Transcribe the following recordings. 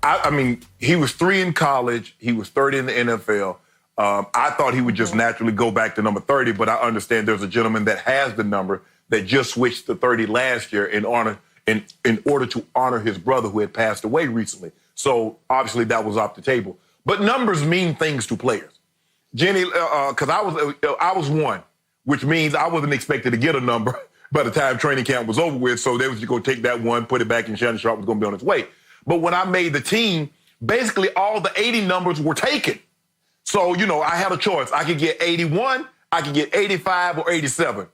I mean, he was 3 in college. He was 30 in the NFL. I thought he would just naturally go back to number 30, but I understand there's a gentleman that has the number that just switched to 30 last year in order to honor his brother who had passed away recently. So obviously that was off the table. But numbers mean things to players. Jenny, because I was 1, which means I wasn't expected to get a number by the time training camp was over with. So they was going to take that 1, put it back, and Shannon Sharpe was going to be on its way. But when I made the team, basically all the 80 numbers were taken. So, I had a choice. I could get 81, I could get 85 or 87.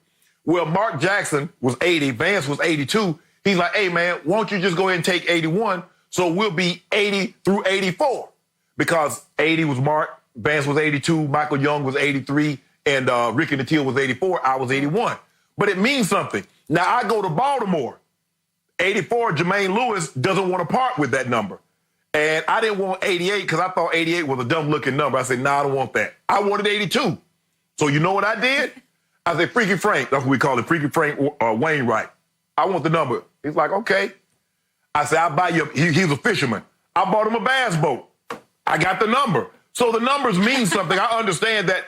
Well, Mark Jackson was 80, Vance was 82. He's like, hey, man, why don't you just go ahead and take 81 so we'll be 80 through 84? Because 80 was Mark, Vance was 82, Michael Young was 83, and Ricky Nattiel was 84. I was 81. But it means something. Now, I go to Baltimore. 84, Jermaine Lewis doesn't want to part with that number. And I didn't want 88 because I thought 88 was a dumb-looking number. I said, nah, I don't want that. I wanted 82. So you know what I did? I said, Freaky Frank, that's what we call it, Freaky Frank Wainwright. I want the number. He's like, okay. I said, I'll buy you. He's a fisherman. I bought him a bass boat. I got the number. So the numbers mean something. I understand that,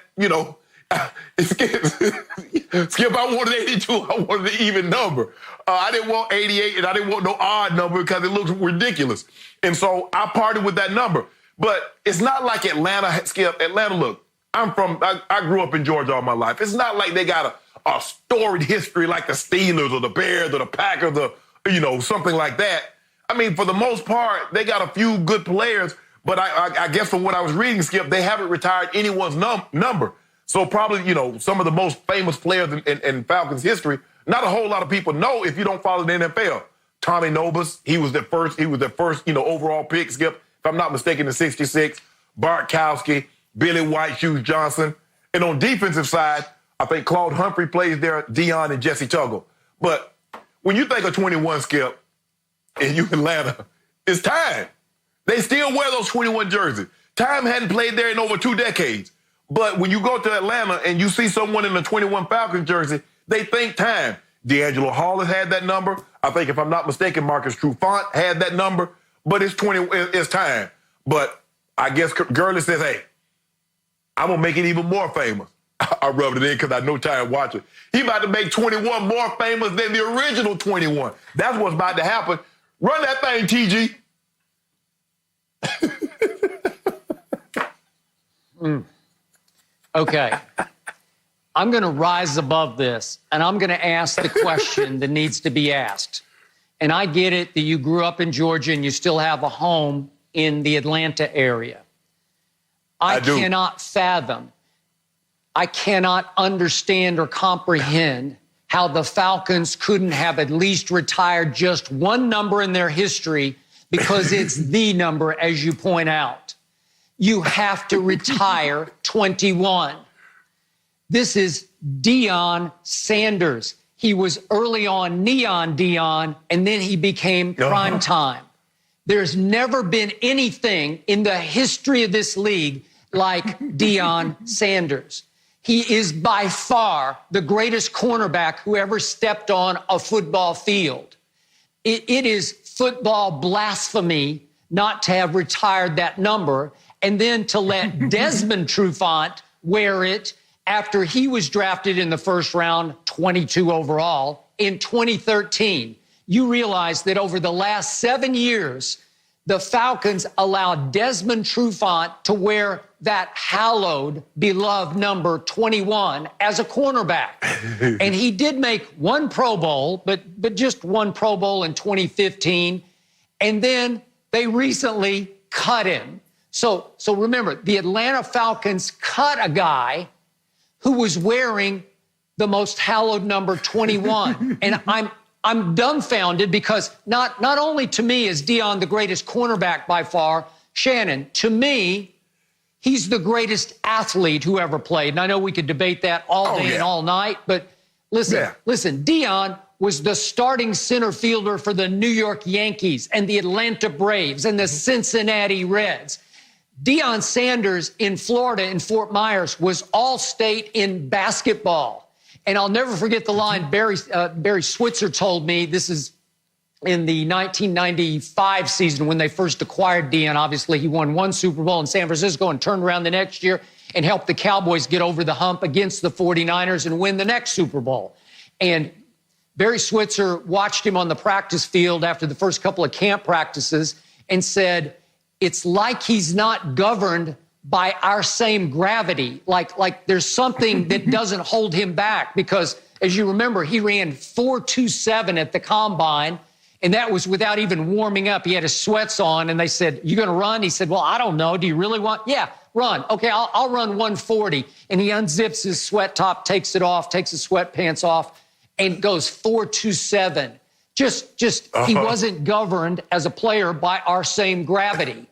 Skip, I wanted 82. I wanted an even number. I didn't want 88, and I didn't want no odd number because it looks ridiculous. And so I partied with that number. But it's not like Atlanta, Skip. Atlanta, look, I grew up in Georgia all my life. It's not like they got a storied history like the Steelers or the Bears or the Packers or, something like that. I mean, for the most part, they got a few good players, but I guess from what I was reading, Skip, they haven't retired anyone's number. So probably, some of the most famous players in Falcons history, not a whole lot of people know if you don't follow the NFL. Tommy Nobis, he was the first, overall pick, Skip, if I'm not mistaken, in 66. Bartkowski, Billy White, Hughes Johnson. And on defensive side, I think Claude Humphrey plays there, Deion and Jesse Tuggle. But when you think of 21, Skip, and you Atlanta, it's time. They still wear those 21 jerseys. Time hadn't played there in over 2 decades. But when you go to Atlanta and you see someone in a 21 Falcons jersey, they think time. D'Angelo Hall has had that number. I think, if I'm not mistaken, Marcus Trufant had that number. But it's time. But I guess Gurley says, hey, I'm going to make it even more famous. I rubbed it in because I know time watching. He about to make 21 more famous than the original 21. That's what's about to happen. Run that thing, TG. Okay. I'm going to rise above this, and I'm going to ask the question that needs to be asked. And I get it that you grew up in Georgia and you still have a home in the Atlanta area. I cannot fathom, I cannot understand or comprehend how the Falcons couldn't have at least retired just one number in their history, because it's the number, as you point out. You have to retire 21. This is Deion Sanders. He was early on Neon Deion, and then he became Prime Time. There's never been anything in the history of this league like Deion Sanders. He is by far the greatest cornerback who ever stepped on a football field. It is football blasphemy not to have retired that number, and then to let Desmond Trufant wear it after he was drafted in the first round, 22 overall, in 2013. You realize that over the last 7 years, the Falcons allowed Desmond Trufant to wear that hallowed, beloved number 21 as a cornerback. And he did make one Pro Bowl, but just one Pro Bowl in 2015. And then they recently cut him. So remember, the Atlanta Falcons cut a guy who was wearing the most hallowed number 21. And I'm dumbfounded, because not only to me is Deion the greatest cornerback by far, Shannon, to me, he's the greatest athlete who ever played. And I know we could debate that all day and all night, but listen, Deion was the starting center fielder for the New York Yankees and the Atlanta Braves and the Cincinnati Reds. Deion Sanders in Florida, in Fort Myers, was all-state in basketball. And I'll never forget the line Barry Switzer told me. This is in the 1995 season when they first acquired Deion. Obviously, he won one Super Bowl in San Francisco and turned around the next year and helped the Cowboys get over the hump against the 49ers and win the next Super Bowl. And Barry Switzer watched him on the practice field after the first couple of camp practices and said, it's like he's not governed by our same gravity. Like there's something that doesn't hold him back, because as you remember, he ran 4.27 at the combine, and that was without even warming up. He had his sweats on, and they said, you going to run? He said, well, I don't know. Do you really want? Yeah, run. Okay, I'll run 140. And he unzips his sweat top, takes it off, takes his sweatpants off, and goes 4.27. He wasn't governed as a player by our same gravity.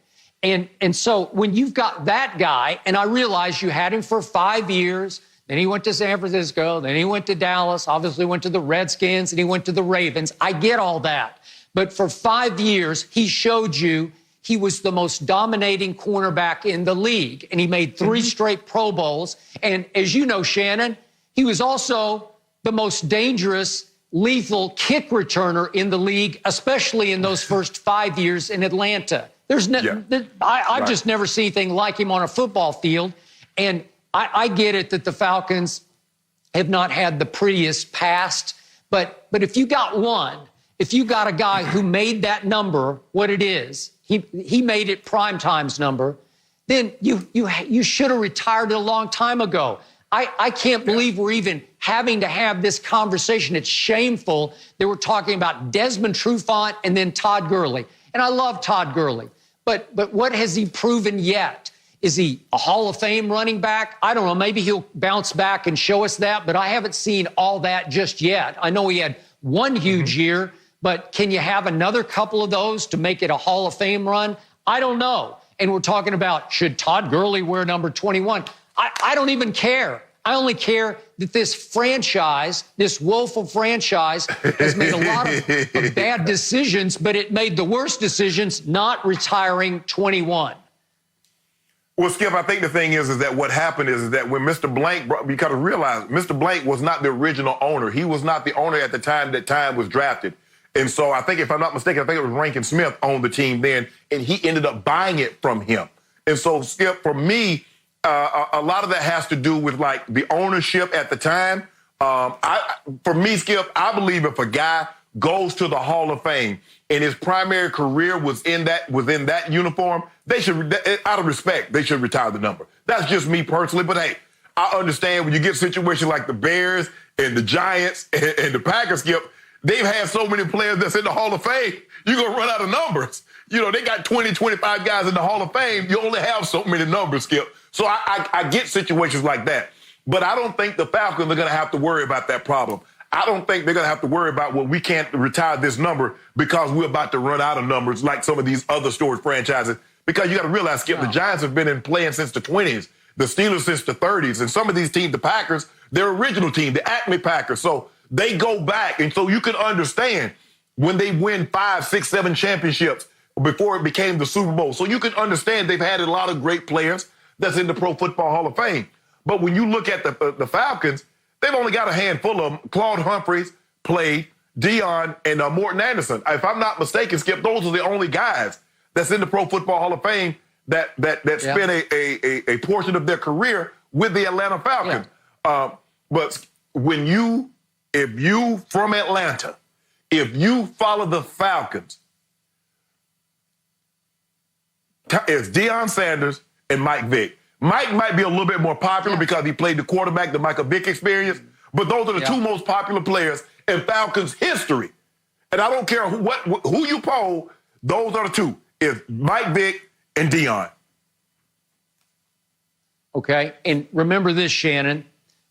And so when you've got that guy, and I realize you had him for 5 years, then he went to San Francisco, then he went to Dallas, obviously went to the Redskins, and he went to the Ravens. I get all that. But for 5 years, he showed you he was the most dominating cornerback in the league, and he made 3 straight Pro Bowls. And as you know, Shannon, he was also the most dangerous, lethal kick returner in the league, especially in those first 5 years in Atlanta. I've just never seen anything like him on a football field. And I get it that the Falcons have not had the prettiest past, but if you got a guy who made that number what it is, he made it prime time's number, then you should have retired a long time ago. I can't believe we're even having to have this conversation. It's shameful that we're talking about Desmond Trufant and then Todd Gurley. And I love Todd Gurley, but what has he proven yet? Is he a Hall of Fame running back? I don't know. Maybe he'll bounce back and show us that, but I haven't seen all that just yet. I know he had one huge year, but can you have another couple of those to make it a Hall of Fame run? I don't know. And we're talking about, should Todd Gurley wear number 21? I don't even care. I only care that this franchise, this woeful franchise, has made a lot of bad decisions, but it made the worst decisions not retiring 21. Well, Skip, I think the thing is that what happened is that when Mr. Blank, you got to realize Mr. Blank was not the original owner. He was not the owner at the time that Time was drafted. And so I think, if I'm not mistaken, I think it was Rankin Smith owned the team then, and he ended up buying it from him. And so, Skip, for me, a lot of that has to do with like the ownership at the time. For me, Skip, I believe if a guy goes to the Hall of Fame and his primary career was within that uniform, they should, out of respect, they should retire the number. That's just me personally. But hey, I understand when you get situations like the Bears and the Giants and the Packers, Skip, they've had so many players that's in the Hall of Fame, you're going to run out of numbers. You know, they got 20, 25 guys in the Hall of Fame. You only have so many numbers, Skip. So I get situations like that. But I don't think the Falcons are going to have to worry about that problem. I don't think they're going to have to worry about, well, we can't retire this number because we're about to run out of numbers like some of these other storied franchises. Because you got to realize, Skip, the Giants have been playing since the 20s, the Steelers since the 30s, and some of these teams, the Packers, their original team, the Acme Packers. So they go back. And so you can understand when they win 5, 6, 7 championships before it became the Super Bowl. So you can understand they've had a lot of great players that's in the Pro Football Hall of Fame. But when you look at the Falcons, they've only got a handful of them. Claude Humphreys played, Deion, and Morton Anderson. If I'm not mistaken, Skip, those are the only guys that's in the Pro Football Hall of Fame that spent a portion of their career with the Atlanta Falcons. Yeah. But if you from Atlanta, if you follow the Falcons, it's Deion Sanders and Mike Vick. Mike might be a little bit more popular because he played the quarterback, the Michael Vick experience, but those are the 2 most popular players in Falcons history. And I don't care who you poll, those are the 2. It's Mike Vick and Deion. Okay, and remember this, Shannon.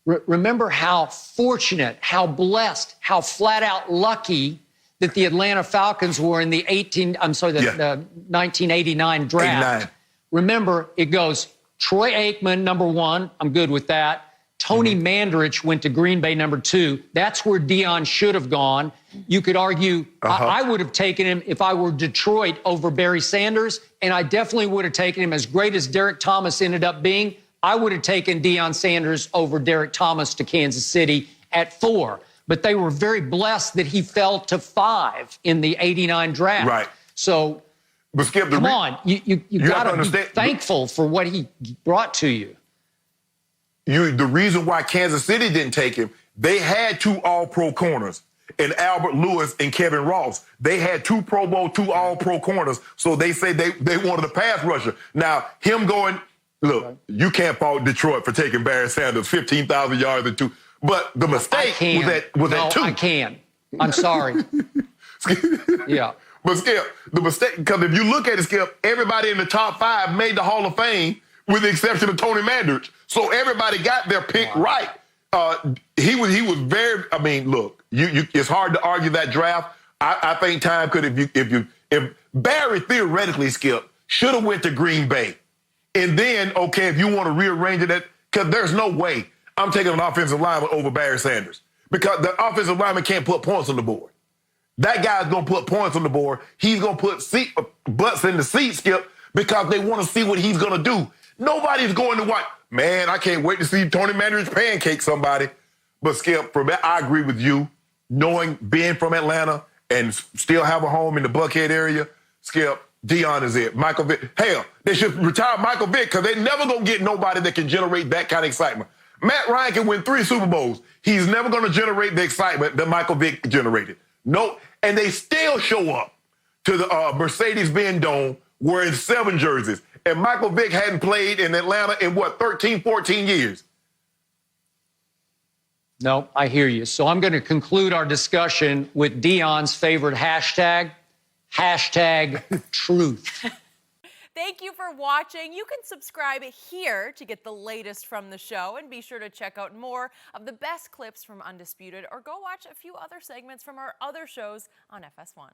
Remember how fortunate, how blessed, how flat-out lucky that the Atlanta Falcons were in the 1989 draft. 89. Remember, it goes Troy Aikman, number 1. I'm good with that. Tony Mandarich went to Green Bay, number 2. That's where Deion should have gone. You could argue I would have taken him if I were Detroit over Barry Sanders, and I definitely would have taken him, as great as Derek Thomas ended up being. I would have taken Deion Sanders over Derek Thomas to Kansas City at 4. but they were very blessed that he fell to 5 in the 89 draft. Right. So, but Skip, come on, you got to be thankful for what he brought to you. The reason why Kansas City didn't take him, they had 2 All-Pro corners, and Albert Lewis and Kevin Ross. They had 2 Pro Bowl, 2 All-Pro corners, so they say they wanted a pass rusher. Now, him going, look, you can't fault Detroit for taking Barry Sanders, 15,000 yards and 2. But the mistake was at 2. I can. I'm sorry. Yeah. But Skip, the mistake, because if you look at it, Skip, everybody in the top 5 made the Hall of Fame with the exception of Tony Mandrich. So everybody got their pick right. He was very, I mean, look, it's hard to argue that draft. I think time could, if Barry theoretically, Skip, should have went to Green Bay. And then, okay, if you want to rearrange it, because there's no way I'm taking an offensive lineman over Barry Sanders. Because the offensive lineman can't put points on the board. That guy's going to put points on the board. He's going to put butts in the seat, Skip, because they want to see what he's going to do. Nobody's going to watch. Man, I can't wait to see Tony Mandrich pancake somebody. But Skip, I agree with you. Being from Atlanta and still have a home in the Buckhead area, Skip, Deion is it. Michael Vick. Hell, they should retire Michael Vick because they're never going to get nobody that can generate that kind of excitement. Matt Ryan can win 3 Super Bowls. He's never going to generate the excitement that Michael Vick generated. No, and they still show up to the Mercedes-Benz Dome wearing 7 jerseys. And Michael Vick hadn't played in Atlanta in, 13, 14 years. No, I hear you. So I'm going to conclude our discussion with Deion's favorite hashtag, #truth. Thank you for watching. You can subscribe here to get the latest from the show, and be sure to check out more of the best clips from Undisputed, or go watch a few other segments from our other shows on FS1.